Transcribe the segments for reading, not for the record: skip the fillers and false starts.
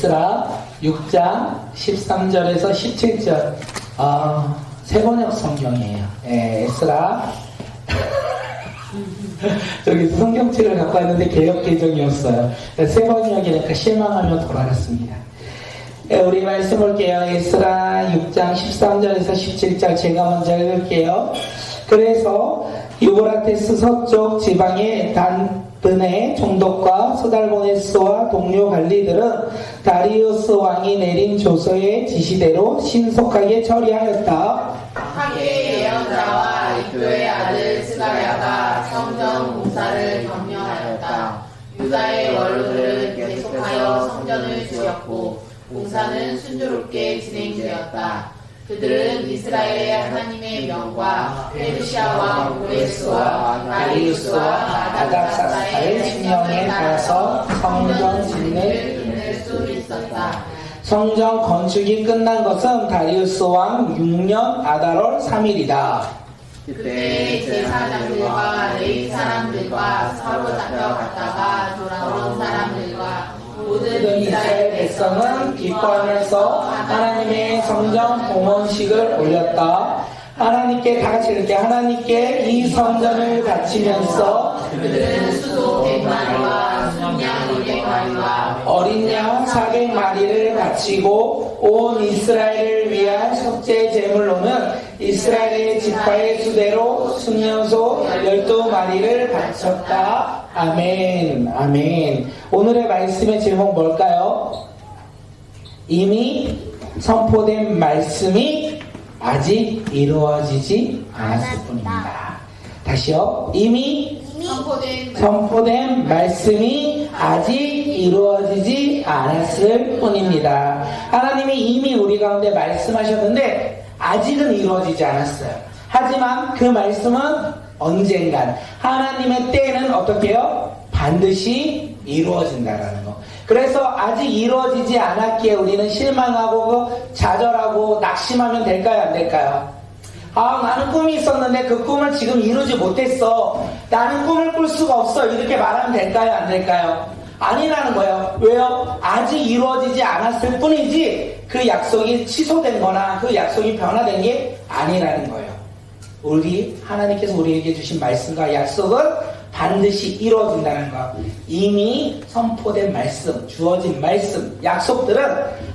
에스라 6장 13절에서 17절 세번역 성경이에요. 에스라 저기서 성경책을 갖고 왔는데 개역개정이었어요. 세번역이니까 실망하며 돌아갔습니다. 우리 말씀 볼게요. 에스라 6장 13절에서 17절 제가 먼저 읽을게요. 그래서 유브라테스 서쪽 지방의 단든의 총독과 소달보네스와 동료 관리들은 다리우스 왕이 내린 조서의 지시대로 신속하게 처리하였다. 하게 예언자와 이교의 아들 스가랴가 성전 공사를 격려하였다. 유다의 원로들은 계속하여 성전을 지었고 공사는 순조롭게 진행되었다. 그들은 이스라엘의 하나님의 명과 페르시아 왕 고레스와 다리우스와 아닥사스다의 칙령에 따라서 성전 진을 끝낼 수 있었다. 성전 건축이 끝난 것은 다리우스 왕 6년 아달월 3일이다. 그때 제사장들과 레위 사람들과 사로잡혀 갔다가 돌아온 사람들과 모든 이스라엘 백성은 기뻐하면서 하나님의 성전 봉헌식을 올렸다. 하나님께 다 같이 이렇게 하나님께 이 성전을 바치면서 그들은 수도 100마리와 순양 200마리와 어린 양 400마리를 바치고 온 이스라엘을 위한 속죄 제물로는 이스라엘의 지파의 수대로 순년소 12마리를 바쳤다. 아멘. 아멘. 오늘의 말씀의 제목 뭘까요? 이미 선포된 말씀이 아직 이루어지지 않았을 뿐입니다. 다시요. 이미 선포된 말씀이 아직 이루어지지 않았을 뿐입니다. 하나님이 이미 우리 가운데 말씀하셨는데 아직은 이루어지지 않았어요. 하지만 그 말씀은 언젠간 하나님의 때에는 어떻게 해요? 반드시 이루어진다라는 거. 그래서 아직 이루어지지 않았기에 우리는 실망하고 좌절하고 낙심하면 될까요? 안 될까요? 나는 꿈이 있었는데 그 꿈을 지금 이루지 못했어. 나는 꿈을 꿀 수가 없어. 이렇게 말하면 될까요? 안 될까요? 아니라는 거예요. 왜요? 아직 이루어지지 않았을 뿐이지 그 약속이 취소된 거나 그 약속이 변화된 게 아니라는 거예요. 하나님께서 우리에게 주신 말씀과 약속은 반드시 이루어진다는 것. 이미 선포된 말씀, 주어진 말씀, 약속들은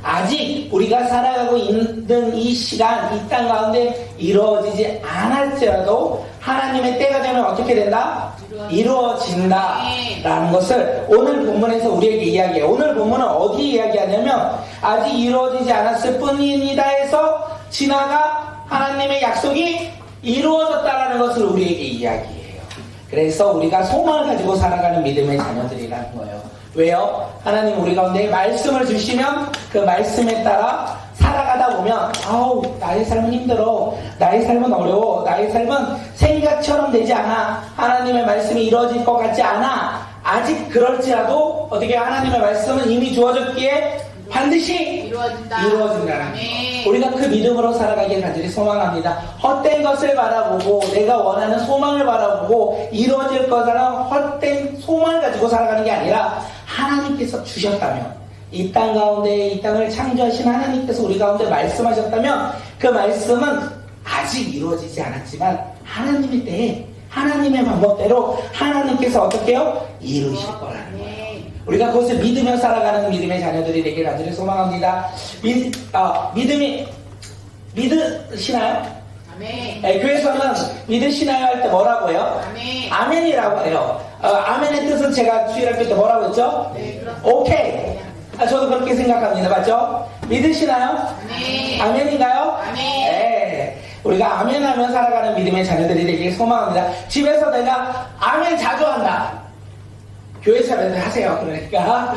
아직 우리가 살아가고 있는 이 시간, 이 땅 가운데 이루어지지 않을지라도 하나님의 때가 되면 어떻게 된다? 이루어진다라는 것을 오늘 본문에서 우리에게 이야기해요. 오늘 본문은 어디 이야기하냐면 아직 이루어지지 않았을 뿐입니다 해서 지나가 하나님의 약속이 이루어졌다라는 것을 우리에게 이야기해요. 그래서 우리가 소망을 가지고 살아가는 믿음의 자녀들이라는 거예요. 왜요? 하나님 우리 가운데 말씀을 주시면 그 말씀에 따라 살아가다 보면 나의 삶은 힘들어, 나의 삶은 어려워, 나의 삶은 생각처럼 되지 않아, 하나님의 말씀이 이루어질 것 같지 않아. 아직 그럴지라도 어떻게 하나님의 말씀은 이미 주어졌기에 반드시 이루어진다는 거. 우리가 그 믿음으로 살아가길 간절히 소망합니다. 헛된 것을 바라보고 내가 원하는 소망을 바라보고 이루어질 거라는 헛된 소망을 가지고 살아가는 게 아니라 하나님께서 주셨다면, 이 땅 가운데 이 땅을 창조하신 하나님께서 우리 가운데 말씀하셨다면 그 말씀은 아직 이루어지지 않았지만 하나님의 때에 하나님의 방법대로 하나님께서 어떻게 해요? 이루실 거라는 거예요. 우리가 그것을 믿으며 살아가는 믿음의 자녀들이 되길 간절히 소망합니다. 믿으시나요? 아멘. 교회에서는 믿으시나요? 할 때 뭐라고 해요? 아멘. 아멘이라고 해요. 아멘의 뜻은 제가 주일학교 때 뭐라고 했죠? 네, 그렇습니다. 오케이. 저도 그렇게 생각합니다. 맞죠? 믿으시나요? 아멘. 아멘인가요? 아멘. 네. 우리가 아멘하며 살아가는 믿음의 자녀들이 되길 소망합니다. 집에서 내가 아멘 자주 한다. 교회에서라도 하세요. 그러니까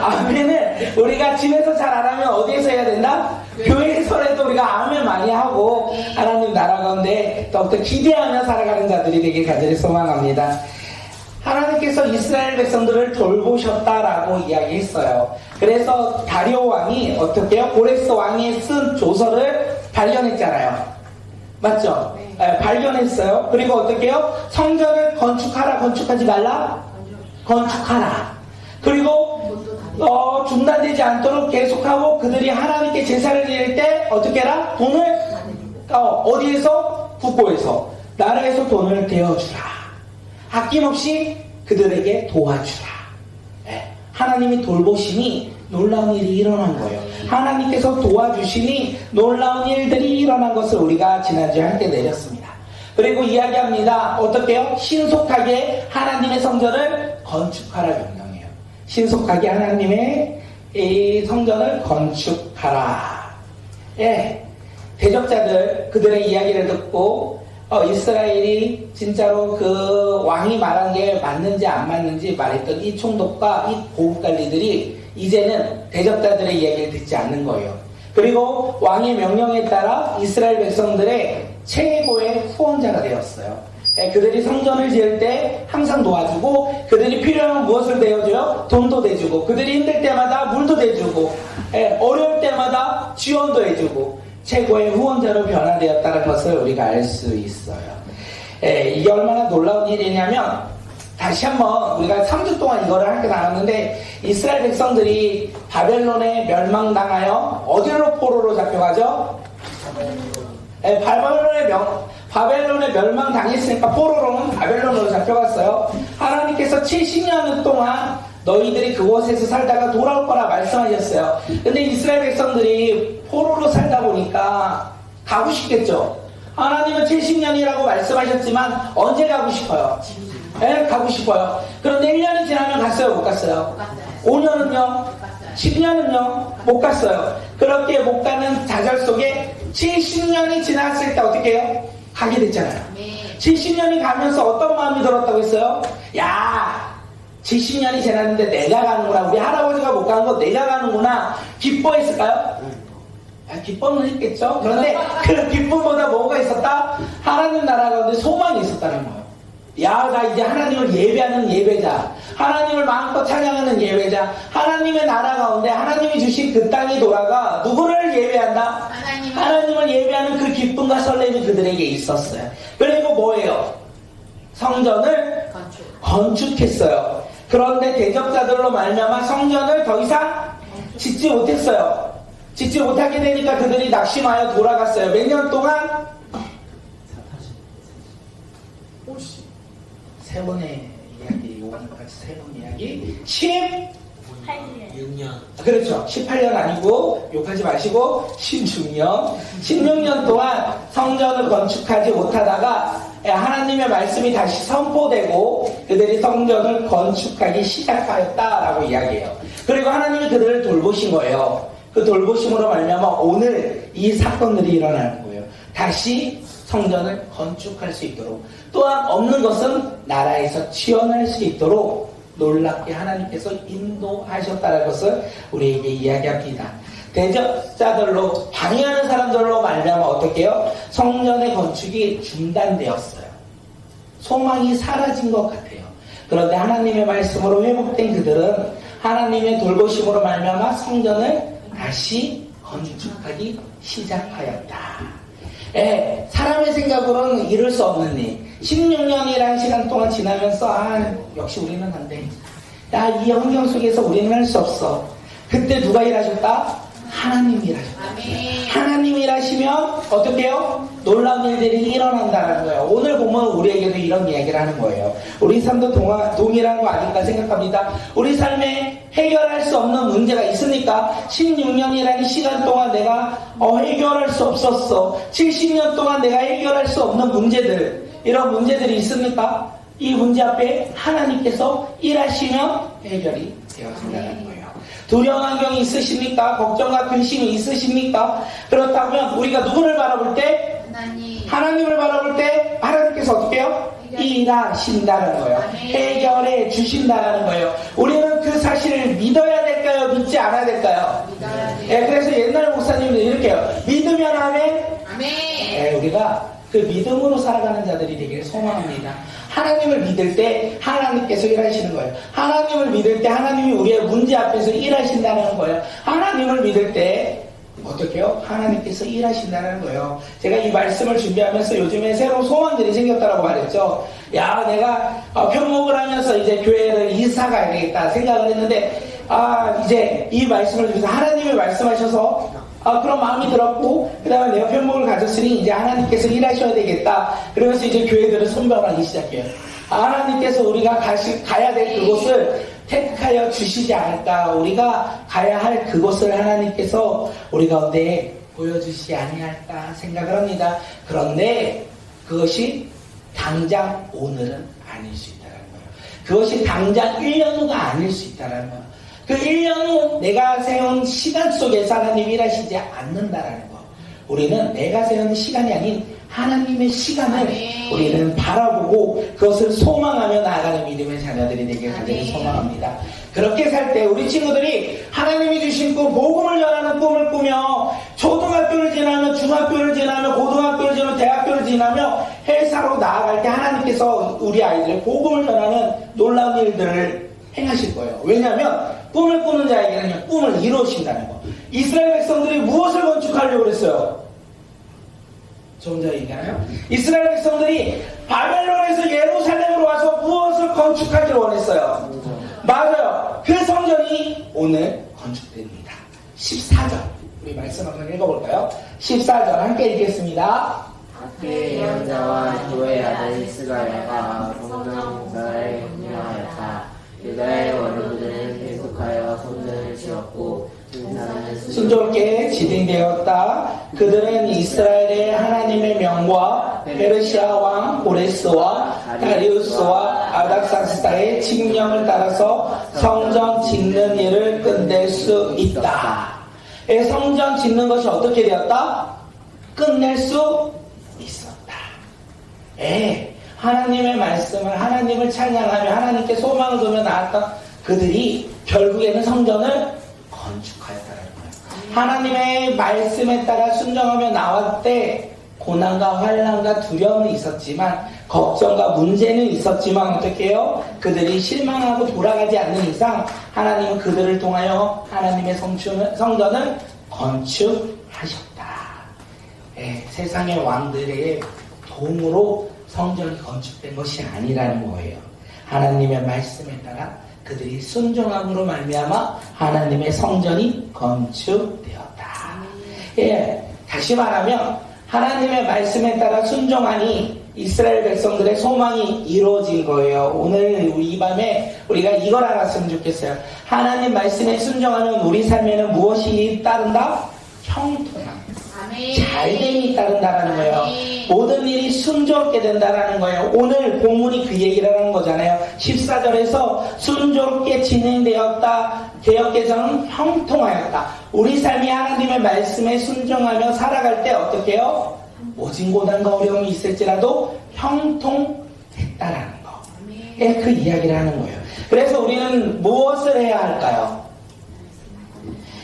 아멘을 우리가 집에서 잘 안 하면 어디에서 해야 된다? 교회에서라도 우리가 아멘 많이 하고 하나님 나라 가운데 더욱더 기대하며 살아가는 자들이 되길 간절히 소망합니다. 하나님께서 이스라엘 백성들을 돌보셨다라고 이야기했어요. 그래서 다리오 왕이 어떻게 해요? 고레스 왕이 쓴 조서를 발견했잖아요. 맞죠? 네, 발견했어요. 그리고 어떻게 해요? 성전을 건축하라, 건축하지 말라? 건축하라. 그리고 중단되지 않도록 계속하고 그들이 하나님께 제사를 드릴 때 어떻게 해라? 돈을 어디에서? 국고에서 나라에서 돈을 대어주라. 아낌없이 그들에게 도와주라. 하나님이 돌보시니 놀라운 일이 일어난 거예요. 하나님께서 도와주시니 놀라운 일들이 일어난 것을 우리가 지난주에 함께 내렸습니다. 그리고 이야기합니다. 어떻게요? 신속하게 하나님의 성전을 건축하라 명령해요. 신속하게 하나님의 이 성전을 건축하라. 대적자들 그들의 이야기를 듣고 이스라엘이 진짜로 그 왕이 말한 게 맞는지 안 맞는지 말했던 이 총독과 이 고급관리들이 이제는 대적자들의 이야기를 듣지 않는 거예요. 그리고 왕의 명령에 따라 이스라엘 백성들의 최고의 후원자가 되었어요. 그들이 성전을 지을 때 항상 도와주고, 그들이 필요하면 무엇을 대어줘요? 돈도 대주고, 그들이 힘들 때마다 물도 대주고, 어려울 때마다 지원도 해주고, 최고의 후원자로 변화되었다는 것을 우리가 알 수 있어요. 이게 얼마나 놀라운 일이냐면, 다시 한번 우리가 3주 동안 이거를 함께 나눴는데, 이스라엘 백성들이 바벨론에 멸망당하여 어디로 포로로 잡혀가죠? 바벨론에 멸망당했으니까 포로로는 바벨론으로 잡혀갔어요. 하나님께서 70년 동안 너희들이 그곳에서 살다가 돌아올 거라 말씀하셨어요. 근데 이스라엘 백성들이 포로로 살다 보니까 가고 싶겠죠. 하나님은 70년이라고 말씀하셨지만 언제 가고 싶어요? 가고 싶어요. 그런데 1년이 지나면 갔어요? 못 갔어요? 5년은요? 10년은요? 못 갔어요. 그렇게 못 가는 좌절 속에 70년이 지났을 때 어떻게 해요? 가게 됐잖아요. 70년이 가면서 어떤 마음이 들었다고 했어요? 야, 70년이 지났는데 내가 가는구나. 우리 할아버지가 못 가는 거 내가 가는구나. 기뻐했을까요? 기뻐는 했겠죠. 그런데 그 기쁨보다 뭐가 있었다? 하나님 나라 가운데 소망이 있었다는 거예요. 야, 나 이제 하나님을 예배하는 예배자, 하나님을 마음껏 찬양하는 예배자, 하나님의 나라 가운데 하나님이 주신 그 땅이 돌아가 누구를 예배한다? 하나님을 예배하는 그 기쁨과 설렘이 그들에게 있었어요. 그리고 뭐예요? 성전을 건축했어요. 그런데 대적자들로 말미암아 성전을 더 이상 짓지 못했어요. 짓지 못하게 되니까 그들이 낙심하여 돌아갔어요. 몇 년 동안? 세 번의 이야기, 요한까지 세 번 이야기. 16년. 그렇죠. 18년 아니고, 욕하지 마시고, 16년. 16년 동안 성전을 건축하지 못하다가, 하나님의 말씀이 다시 선포되고, 그들이 성전을 건축하기 시작하였다라고 이야기해요. 그리고 하나님이 그들을 돌보신 거예요. 그 돌보심으로 말미암아 오늘 이 사건들이 일어나는 거예요. 다시 성전을 건축할 수 있도록, 또한 없는 것은 나라에서 치워낼 수 있도록 놀랍게 하나님께서 인도하셨다는 것을 우리에게 이야기합니다. 대적자들로 방해하는 사람들로 말미암아 어떻게 해요? 성전의 건축이 중단되었어요. 소망이 사라진 것 같아요. 그런데 하나님의 말씀으로 회복된 그들은 하나님의 돌보심으로 말미암아 성전을 다시 건축하기 시작하였다. 사람의 생각으로는 이룰 수 없는 일. 16년이라는 시간 동안 지나면서 역시 우리는 안 돼. 야, 이 환경 속에서 우리는 할 수 없어. 그때 누가 일하셨다? 하나님이 일하셨다. 하나님이 일하시면 어떻게 해요? 놀라운 일들이 일어난다는 거예요. 오늘 보면 우리에게도 이런 이야기를 하는 거예요. 우리 삶도 동일한 거 아닐까 생각합니다. 우리 삶에 해결할 수 없는 문제가 있습니까? 16년이라는 시간 동안 내가 해결할 수 없었어. 70년 동안 내가 해결할 수 없는 문제들, 이런 문제들이 있습니까? 이 문제 앞에 하나님께서 일하시면 해결이 되어진다는 거예요. 두려운 환경이 있으십니까? 걱정과 근심이 있으십니까? 그렇다면 우리가 누구를 바라볼 때? 하나님을 바라볼 때 하나님께서 어떻게 해요? 일하신다는 거예요. 해결해 주신다는 거예요. 우리는 그 사실을 믿어야 될까요? 믿지 않아야 될까요? 그래서 옛날 목사님들 이렇게 해요. 믿으면 아멘? 우리가 그 믿음으로 살아가는 자들이 되기를 소망합니다. 하나님을 믿을 때 하나님께서 일하시는 거예요. 하나님을 믿을 때 하나님이 우리의 문제 앞에서 일하신다는 거예요. 하나님을 믿을 때 어떻게 해요? 하나님께서 일하신다는 거예요. 제가 이 말씀을 준비하면서 요즘에 새로운 소망들이 생겼다고 말했죠. 야, 내가 편목을 하면서 이제 교회를 이사 가야 되겠다 생각을 했는데 이제 이 말씀을 통해서 하나님이 말씀하셔서 그런 마음이 들었고, 그 다음에 내가 편목을 가졌으니 이제 하나님께서 일하셔야 되겠다. 그러면서 이제 교회들은 선별하기 시작해요. 하나님께서 우리가 가야 될 그곳을 택하여 주시지 않을까. 우리가 가야 할 그곳을 하나님께서 우리 가운데 보여주시지 아니할까 생각을 합니다. 그런데 그것이 당장 오늘은 아닐 수 있다는 거예요. 그것이 당장 1년 후가 아닐 수 있다는 거예요. 그 1년 후 내가 세운 시간 속에서 하나님이 일하시지 않는다라는 거. 우리는 내가 세운 시간이 아닌 하나님의 시간을 우리는 바라보고 그것을 소망하며 나아가는 믿음의 자녀들이 되길 간절히 소망합니다. 그렇게 살 때 우리 친구들이 하나님이 주신 꿈, 복음을 전하는 꿈을 꾸며 초등학교를 지나며 중학교를 지나며 고등학교를 지나며 대학교를 지나며 회사로 나아갈 때 하나님께서 우리 아이들의 복음을 전하는 놀라운 일들을 행하실 거예요. 왜냐하면 꿈을 꾸는 자에게는 꿈을 이루어진다는 거. 이스라엘 백성들이 무엇을 건축하려고 그랬어요? 좀 전에 얘기하나요? 이스라엘 백성들이 바벨론에서 예루살렘으로 와서 무엇을 건축하기를 원했어요? 맞아요. 그 성전이 오늘 건축됩니다. 14절 우리 말씀 한번 읽어볼까요? 14절 함께 읽겠습니다. 학교의 예언자와 교의 아들 스가랴가 성전 공사를 명령하였다. 유다의 원로들은 계속하여 성전을 지었고 순조롭게 진행되었다. 그들은 이스라엘의 하나님의 명과 페르시아 왕 고레스와 다리우스와 아닥사스다의 칙령을 따라서 성전 짓는 일을 끝낼 수 있다. 성전 짓는 것이 어떻게 되었다? 끝낼 수 있었다. 하나님의 말씀을, 하나님을 찬양하며 하나님께 소망을 두며 나왔던 그들이 결국에는 성전을 건축하였다는 거예요. 하나님의 말씀에 따라 순종하며 나왔을 고난과 환난과 두려움은 있었지만, 걱정과 문제는 있었지만 어떻게 해요? 그들이 실망하고 돌아가지 않는 이상 하나님은 그들을 통하여 하나님의 성전을 건축하셨다. 세상의 왕들의 도움으로 성전이 건축된 것이 아니라는 거예요. 하나님의 말씀에 따라 그들이 순종함으로 말미암아 하나님의 성전이 건축되었다. 다시 말하면 하나님의 말씀에 따라 순종하니 이스라엘 백성들의 소망이 이루어진 거예요. 오늘 이 밤에 우리가 이걸 알았으면 좋겠어요. 하나님 말씀에 순종하면 우리 삶에는 무엇이 따른다? 형통함. 잘됨이 따른다라는 거예요. 모든 일이 순조롭게 된다라는 거예요. 오늘 본문이 그 얘기를 하는 거잖아요. 14절에서 순조롭게 진행되었다. 개혁개정은 형통하였다. 우리 삶이 하나님의 말씀에 순종하며 살아갈 때 어떻게 해요? 모진 고난과 어려움이 있을지라도 형통했다라는 거. 그 이야기를 하는 거예요. 그래서 우리는 무엇을 해야 할까요?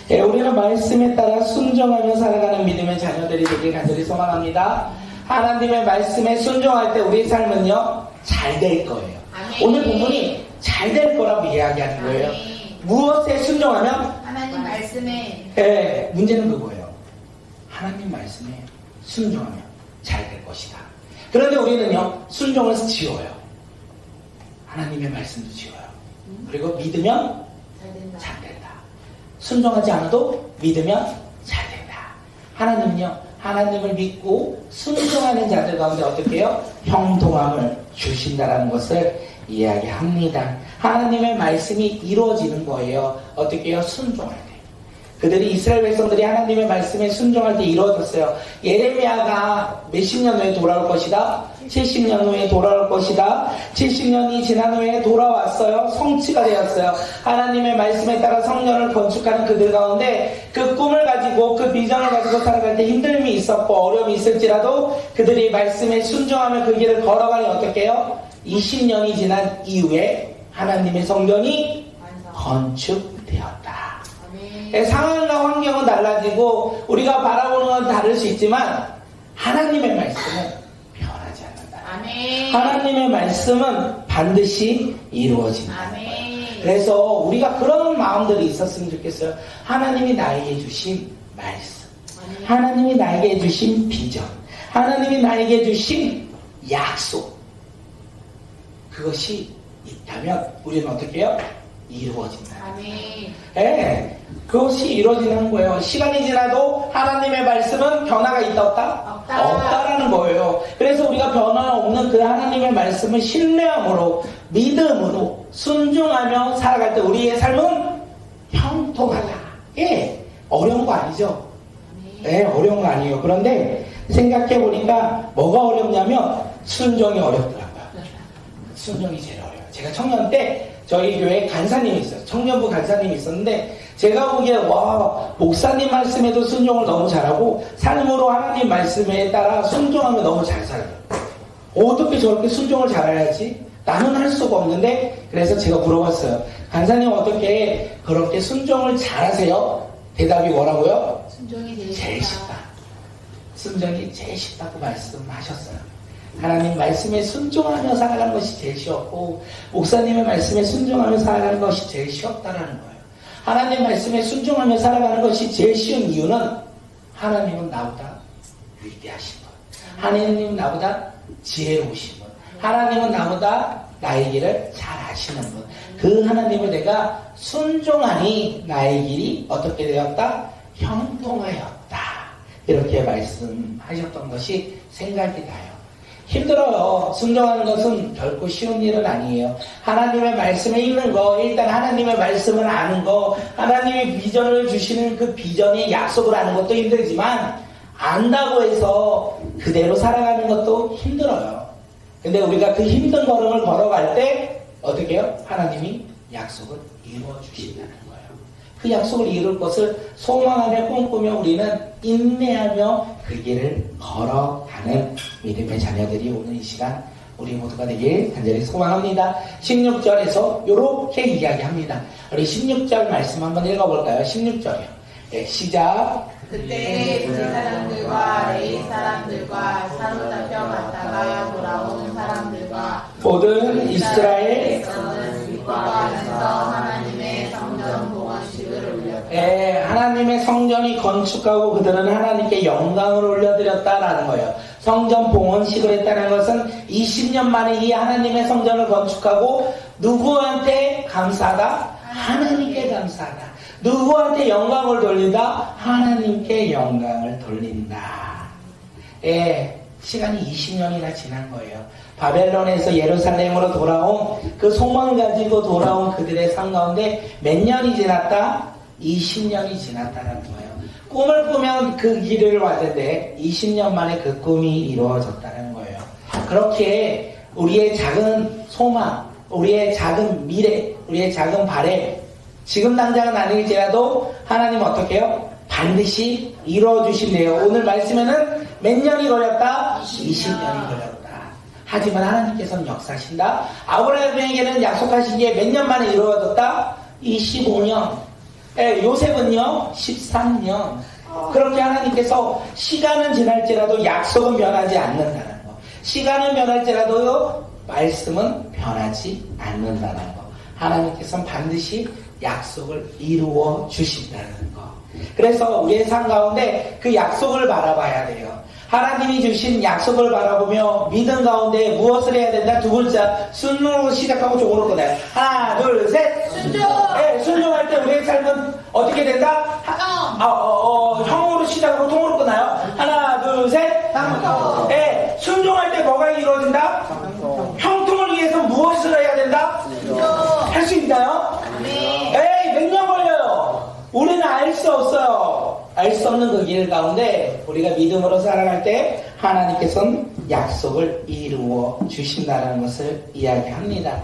우리는 말씀에 따라 순종하며 살아가는 믿음의 자녀들이 되길 간절히 소망합니다. 하나님의 말씀에 순종할 때 우리 삶은요, 잘 될 거예요. 오늘 본문이 잘 될 거라고 이야기하는 거예요. 무엇에 순종하면? 하나님 말씀에. 문제는 그거예요. 하나님 말씀에 순종하면 잘 될 것이다. 그런데 우리는요, 순종을 지어요. 하나님의 말씀도 지어요. 그리고 믿으면 잘 된다. 순종하지 않아도 믿으면 잘 된다. 하나님은요, 하나님을 믿고 순종하는 자들 가운데 어떻게 해요? 형통함을 주신다라는 것을 이야기합니다. 하나님의 말씀이 이루어지는 거예요. 어떻게 해요? 순종할 때. 그들이 이스라엘 백성들이 하나님의 말씀에 순종할 때 이루어졌어요. 예레미야가 몇십 년 후에 돌아올 것이다. 70년 후에 돌아올 것이다. 70년이 지난 후에 돌아왔어요. 성취가 되었어요. 하나님의 말씀에 따라 성전을 건축하는 그들 가운데 그 꿈을 가지고 그 비전을 가지고 살아갈 때 힘듦이 있었고 어려움이 있을지라도 그들이 말씀에 순종하며 그 길을 걸어가니 어떻게 해요? 20년이 지난 이후에 하나님의 성전이 건축되었다. 상황과 환경은 달라지고 우리가 바라보는 건 다를 수 있지만 하나님의 말씀은 변하지 않는다. 하나님의 말씀은 반드시 이루어진다. 그래서 우리가 그런 마음들이 있었으면 좋겠어요. 하나님이 나에게 주신 말씀, 하나님이 나에게 주신 비전, 하나님이 나에게 주신 약속, 그것이 있다면 우리는 어떻게 해요? 이루어진다. 아멘. 예, 그것이 이루어지는 거예요. 시간이 지나도 하나님의 말씀은 변화가 있다 없다? 없다라는 거예요. 그래서 우리가 변화 없는 그 하나님의 말씀을 신뢰함으로 믿음으로 순종하며 살아갈 때 우리의 삶은 형통하다. 예, 어려운 거 아니죠? 예, 어려운 거 아니에요. 그런데 생각해 보니까 뭐가 어렵냐면 순종이 어렵더라고요. 순종이 제일 어려워요. 제가 청년 때 저희 교회에 간사님이 있어요. 청년부 간사님이 있었는데 제가 보기에 와, 목사님 말씀에도 순종을 너무 잘하고 삶으로 하나님 말씀에 따라 순종하면 너무 잘 살아요. 어떻게 저렇게 순종을 잘해야지? 나는 할 수가 없는데. 그래서 제가 물어봤어요. 간사님 어떻게 그렇게 순종을 잘하세요? 대답이 뭐라고요? 순종이 제일 쉽다. 순종이 제일 쉽다고 말씀하셨어요. 하나님 말씀에 순종하며 살아가는 것이 제일 쉬웠고 목사님의 말씀에 순종하며 살아가는 것이 제일 쉬웠다라는 거예요. 하나님 말씀에 순종하며 살아가는 것이 제일 쉬운 이유는 하나님은 나보다 위대하신 분, 하나님은 나보다 지혜로우신 분, 하나님은 나보다 나의 길을 잘 아시는 분, 그 하나님을 내가 순종하니 나의 길이 어떻게 되었다? 형통하였다. 이렇게 말씀하셨던 것이 생각이 나요. 힘들어요. 순종하는 것은 결코 쉬운 일은 아니에요. 하나님의 말씀에 있는 거, 일단 하나님의 말씀을 아는 거, 하나님의 비전을 주시는 그 비전의 약속을 아는 것도 힘들지만 안다고 해서 그대로 살아가는 것도 힘들어요. 근데 우리가 그 힘든 걸음을 걸어갈 때 어떻게 해요? 하나님이 약속을 이루어 주신다는 거예요. 그 약속을 이룰 것을 소망하며 꿈꾸며 우리는 인내하며 그 길을 걸어가는 믿음의 자녀들이 오는 이 시간 우리 모두가 되길 간절히 소망합니다. 16절에서 이렇게 이야기합니다. 우리 16절 말씀 한번 읽어볼까요? 16절이요. 네, 시작. 그때 제사장들과 레위 사람들과 사로잡혀 갔다가 돌아오는 사람들과 모든 이스라엘 백성은 빛과 안에서 하나님의 성전 봉헌식을 올렸다. 예, 하나님의 성전이 건축하고 그들은 하나님께 영광을 올려드렸다라는 거예요. 성전 봉헌식을 했다는 것은 20년 만에 이 하나님의 성전을 건축하고 누구한테 감사하다? 하나님께 감사하다. 누구한테 영광을 돌린다? 하나님께 영광을 돌린다. 예, 시간이 20년이나 지난 거예요. 바벨론에서 예루살렘으로 돌아온 그 소망 가지고 돌아온 그들의 삶 가운데 몇 년이 지났다? 20년이 지났다는 거예요. 꿈을 꾸면 그 길을 왔는데 20년 만에 그 꿈이 이루어졌다는 거예요. 그렇게 우리의 작은 소망, 우리의 작은 미래, 우리의 작은 바램, 지금 당장은 아닐지라도 하나님 어떻게 해요? 반드시 이루어주신대요. 오늘 말씀에는 몇 년이 걸렸다? 20년이 걸렸다. 하지만 하나님께서는 역사하신다. 아브라함에게는 약속하신 게 몇 년 만에 이루어졌다? 25년. 요셉은요 13년. 그렇게 하나님께서 시간은 지날지라도 약속은 변하지 않는다는 거. 시간은 변할지라도요 말씀은 변하지 않는다는 거. 하나님께서는 반드시 약속을 이루어 주신다는 거. 그래서 우리의 삶 가운데 그 약속을 바라봐야 돼요. 하나님이 주신 약속을 바라보며 믿음 가운데 무엇을 해야 된다? 두 글자 순종으로 시작하고 종으로 끝나요. 하나 둘 셋 순종. 네, 순종할 때 우리의 삶은 어떻게 된다? 형으로 시작하고 통으로 끝나요. 하나 둘 셋 형통. 네, 순종할 때 뭐가 이루어진다? 형통을 위해서 무엇을 해야 된다? 순종. 할 수 있나요? 아멘. 에이, 몇 년 걸려요. 우리는 알 수 없어요. 알 수 없는 그 길 가운데 우리가 믿음으로 살아갈 때 하나님께서는 약속을 이루어 주신다는 것을 이야기합니다.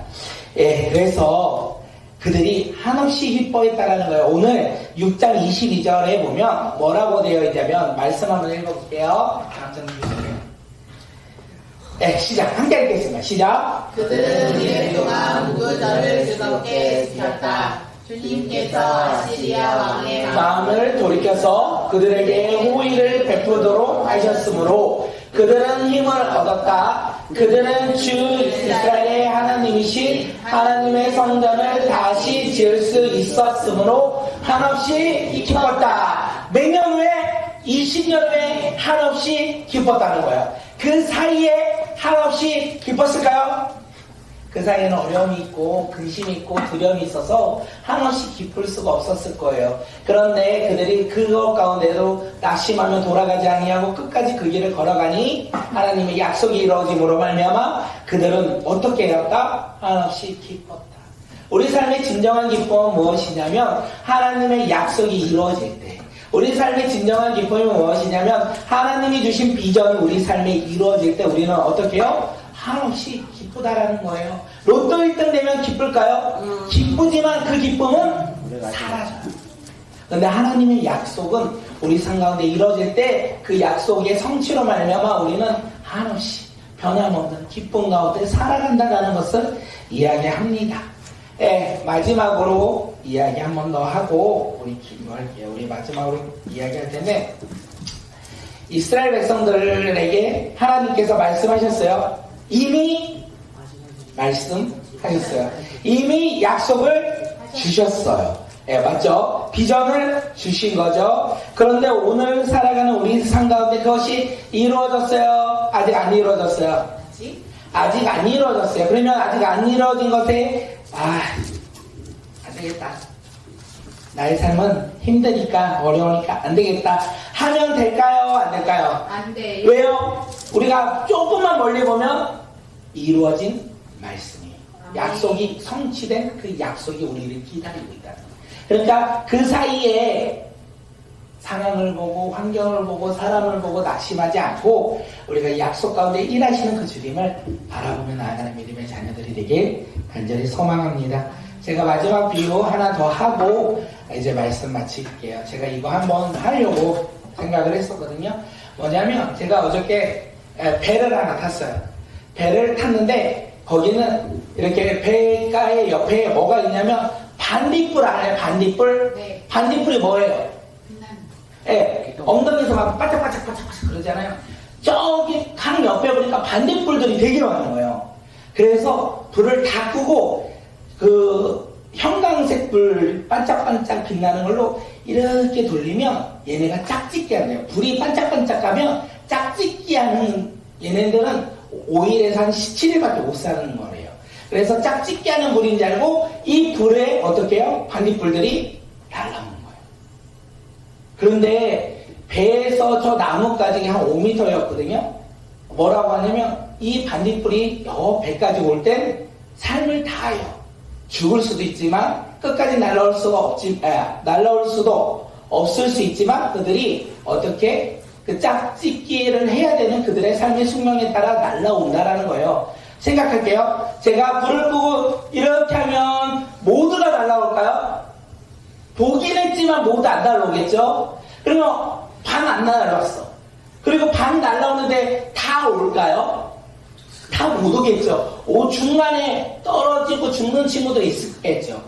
예, 그래서 그들이 한없이 기뻐했다라는 거예요. 오늘 6장 22절에 보면 뭐라고 되어 있냐면 말씀 한번 읽어볼게요. 다음 장 주세요. 네, 시작. 함께 읽겠습니다. 시작. 그들은 1년 동안 무교절을 즐겁게 지켰다. 주님께서 아시리아 왕의 마음을 돌이켜서 그들에게 호의를 베푸도록 하셨으므로 그들은 힘을 얻었다. 그들은 주 이스라엘의 하나님이신 하나님의 성전을 다시 지을 수 있었으므로 한없이 기뻤다. 몇 년 후에? 20년 후에 한없이 기뻤다는 거예요. 그 사이에 한없이 기뻤을까요? 그 사이에는 어려움이 있고 근심이 있고 두려움이 있어서 한없이 기쁠 수가 없었을 거예요. 그런데 그들이 그것 가운데도 낙심하며 돌아가지 아니하고 끝까지 그 길을 걸어가니 하나님의 약속이 이루어짐으로 말미암아 그들은 어떻게 되었다? 한없이 기뻤다. 우리 삶의 진정한 기쁨은 무엇이냐면 하나님의 약속이 이루어질 때, 우리 삶의 진정한 기쁨이 무엇이냐면 하나님이 주신 비전이 우리 삶에 이루어질 때 우리는 어떻게 해요? 한없이 기쁘다라는 거예요. 로또 1등 되면 기쁠까요? 기쁘지만 그 기쁨은 사라져요. 그런데 하나님의 약속은 우리 삶 가운데 이루어질 때 그 약속의 성취로 말미암아 우리는 한없이 변함없는 기쁨 가운데 살아간다라는 것을 이야기합니다. 마지막으로 이야기 한 번 더 하고 우리 기도할게요. 우리 마지막으로 이야기할 텐데 이스라엘 백성들에게 하나님께서 말씀하셨어요. 이미 말씀하셨어요. 이미 약속을 주셨어요. 맞죠? 비전을 주신 거죠. 그런데 오늘 살아가는 우리 삶 가운데 그것이 이루어졌어요? 아직 안 이루어졌어요? 아직 안 이루어졌어요. 그러면 아직 안 이루어진 것에 안 되겠다. 나의 삶은 힘드니까 어려우니까 안 되겠다 하면 될까요? 안 될까요? 안 돼요. 왜요? 우리가 조금만 멀리 보면 이루어진 말씀이에요. 약속이 성취된 그 약속이 우리를 기다리고 있다는 거예요. 그러니까 그 사이에 상황을 보고 환경을 보고 사람을 보고 낙심하지 않고 우리가 약속 가운데 일하시는 그 주님을 바라보며 나아가는 믿음의 자녀들이 되길 간절히 소망합니다. 제가 마지막 비유 하나 더 하고 이제 말씀 마칠게요. 제가 이거 한번 하려고 생각을 했었거든요. 뭐냐면 제가 어저께 배를 하나 탔어요. 배를 탔는데 거기는 이렇게 배가의 옆에 뭐가 있냐면 반딧불 알아요? 반딧불? 네. 반딧불이 뭐예요? 엉덩이에서 막 바짝바짝 그러잖아요. 저기 강 옆에 보니까 반딧불들이 되게 많은 거예요. 그래서 불을 다 끄고 그 형광색 불 반짝반짝 빛나는 걸로 이렇게 돌리면 얘네가 짝짓기 한대요. 불이 반짝반짝하면 짝짓기 하는 얘네들은 5일에서 한 17일밖에 못 사는 거래요. 그래서 짝짓기 하는 불인 줄 알고 이 불에 어떻게 해요? 반딧불들이 날라오는 거예요. 그런데 배에서 저 나무까지 한 5m였거든요. 뭐라고 하냐면 이 반딧불이 배까지 올 땐 삶을 다해요. 죽을 수도 있지만 끝까지 날아올 수도 없을 수 있지만 그들이 어떻게 그 짝짓기를 해야 되는 그들의 삶의 숙명에 따라 날아온다라는 거예요. 생각할게요. 제가 불을 끄고 이렇게 하면 모두 다 날아올까요? 보긴 했지만 모두 안 날아오겠죠? 그러면 반 안 날아왔어. 그리고 반 날아오는데 다 올까요? 다 못 오겠죠. 중간에 떨어지고 죽는 친구도 있겠죠.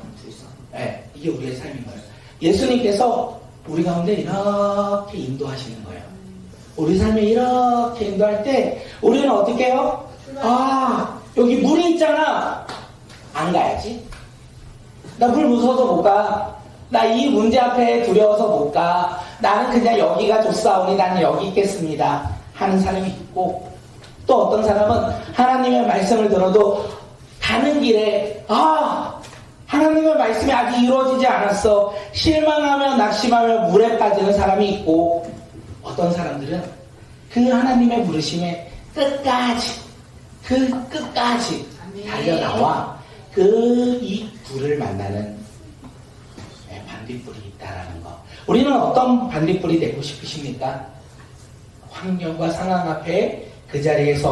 이게 우리의 삶인 거예요. 예수님께서 우리 가운데 이렇게 인도하시는 거예요. 우리 삶에 이렇게 인도할 때 우리는 어떻게 해요? 여기 물이 있잖아. 안 가야지. 나 물 무서워서 못 가. 나 이 문제 앞에 두려워서 못 가. 나는 그냥 여기가 좋사오니 나는 여기 있겠습니다 하는 사람이 있고, 또 어떤 사람은 하나님의 말씀을 들어도 가는 길에 하나님의 말씀이 아직 이루어지지 않았어 실망하며 낙심하며 물에 빠지는 사람이 있고, 어떤 사람들은 그 하나님의 부르심에 끝까지 달려나와 이 불을 만나는 반딧불이 있다라는 거. 우리는 어떤 반딧불이 되고 싶으십니까? 환경과 상황 앞에 그 자리에서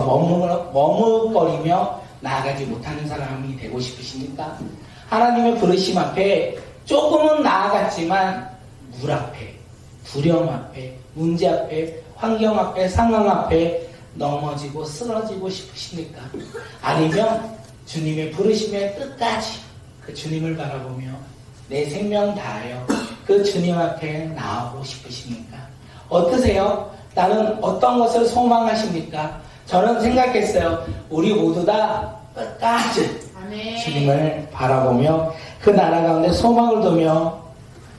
머뭇거리며 나아가지 못하는 사람이 되고 싶으십니까? 하나님의 부르심 앞에 조금은 나아갔지만 물 앞에, 두려움 앞에, 문제 앞에, 환경 앞에, 상황 앞에 넘어지고 쓰러지고 싶으십니까? 아니면 주님의 부르심의 끝까지 그 주님을 바라보며 내 생명 다하여 그 주님 앞에 나오고 싶으십니까? 어떠세요? 나는 어떤 것을 소망하십니까? 저는 생각했어요. 우리 모두 다 끝까지 주님을 바라보며 그 나라 가운데 소망을 두며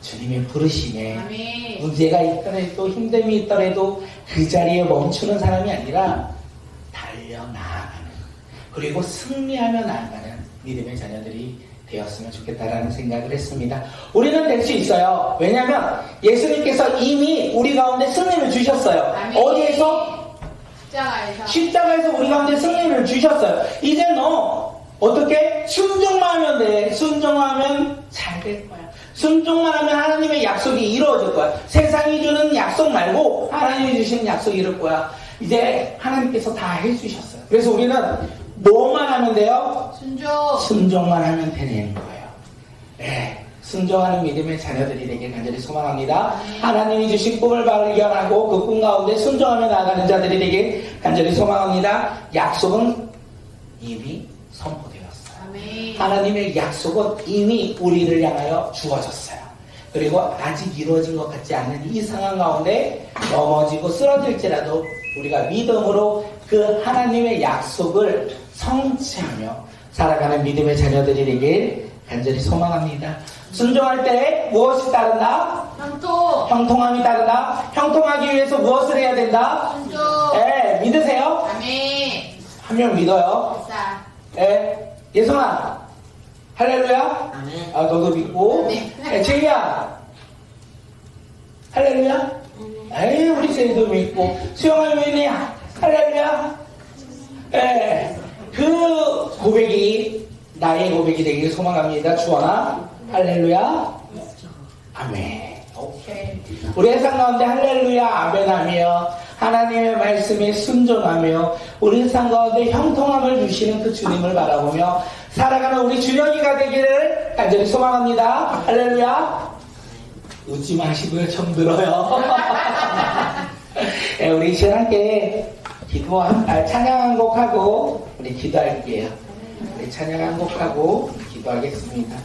주님의 부르심에 문제가 있더라도 힘듦이 있더라도 그 자리에 멈추는 사람이 아니라 달려 나아가는, 그리고 승리하며 나아가는 믿음의 자녀들이 되었으면 좋겠다라는 생각을 했습니다. 우리는 될 수 있어요. 왜냐하면 예수님께서 이미 우리 가운데 승리를 주셨어요. 아멘. 어디에서? 십자가에서. 십자가에서 우리 가운데 승리를 주셨어요. 이제 너 어떻게? 순종만 하면 돼. 순종하면 잘 될 거야. 순종만 하면 하나님의 약속이 이루어질 거야. 세상이 주는 약속 말고 하나님이 주시는 약속이 이룰 거야. 이제 하나님께서 다 해주셨어요. 그래서 우리는 뭐만 하면 돼요? 순종. 순종만 하면 되는 거예요. 네, 순종하는 믿음의 자녀들이 되길 간절히 소망합니다. 하나님이 주신 꿈을 발견하고 그 꿈 가운데 순종하며 나아가는 자들이 되길 간절히 소망합니다. 약속은 이미 선포되었어요. 아멘. 하나님의 약속은 이미 우리를 향하여 주어졌어요. 그리고 아직 이루어진 것 같지 않은 이 상황 가운데 넘어지고 쓰러질지라도 우리가 믿음으로 그 하나님의 약속을 성취하며 살아가는 믿음의 자녀들이 되길 간절히 소망합니다. 순종할 때 무엇이 따른다? 형통. 형통함이 따른다. 형통하기 위해서 무엇을 해야 된다? 순종. 네, 믿으세요? 아멘. 한 명 믿어요. 아싸. 네, 예성아, 할렐루야. 아멘. 아, 너도 믿고. 네. 네, 제이야, 할렐루야. 에이, 우리 제이도 믿고. 수영아 믿니? 할렐루야. 네, 그 고백이 나의 고백이 되길 소망합니다. 주원아, 할렐루야. 아멘. 오케이. 우리 세상 가운데 할렐루야, 아멘 하며 하나님의 말씀에 순종하며 우리 세상 가운데 형통함을 주시는 그 주님을 바라보며 살아가는 우리 준혁이가 되기를 간절히 소망합니다. 할렐루야. 웃지 마시고요. 처음 들어요. 네, 우리 신앙께 찬양 한 곡하고 우리 기도할게요. 우리 찬양 한 곡하고 기도하겠습니다.